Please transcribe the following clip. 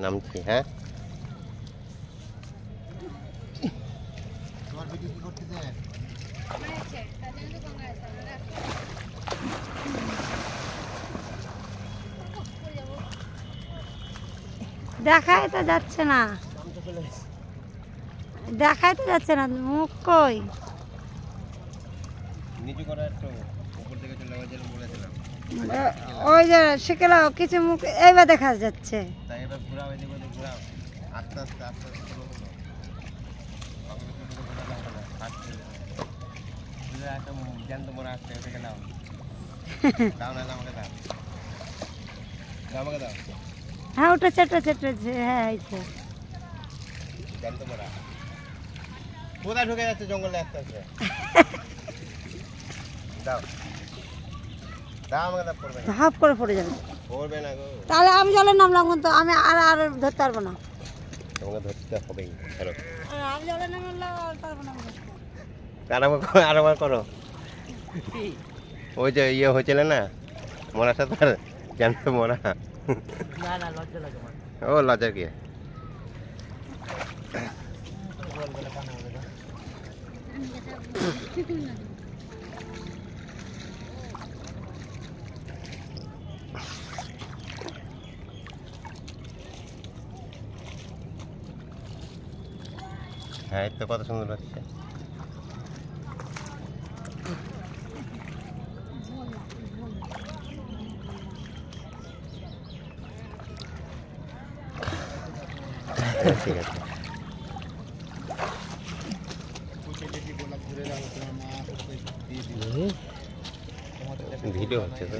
নামছি। হ্যাঁ দেখাই তো যাচ্ছে না, দেখাই তো যাচ্ছে না, মুখ কই? নিচু করা একটু উপর থেকে চলে গেছিল বলেছিলাম। ওই যে শিখলাও কিছু মুখ এইবার দেখা যাচ্ছে। তাই এবার ঘোরাও, এদিকে ওদিকে ঘোরাও, আস্তে আস্তে আস্তে আস্তে চলো চলো। একটা জ্যান্ত মরা আসছে, ওটাকে দাও দাও, না আমাকে দাও, আমাকে দাও। হ্যাঁ ওটা চেটেছে, হ্যাঁ এই তো জ্যান্ত মরা কোথায় ঢুকে যাচ্ছে জঙ্গলে আস্তে আস্তে। দাও দাও আমাকে দাও, পড়বে না, হাফ করে পড়ে যাবে, পড়বে না গো। তাহলে আমি জলে নামলাম কিন্তু আমি আর ধরতে পারবো না। তোমাকে ধরতে হবেই, ধরো। আমি জলে নামলাম আর পারবো না ধরতে। আরেকবার করো। ওই যে ইয়ে হয়েছিল না মরার সাথে, আর জ্যান্ত মরা। না না লজ্জা লাগে আমার। ও লজ্জা কি? হ্যাঁ এই তো কত সুন্দর হচ্ছে। ঠিক আছে, ভিডিও হচ্ছে তো।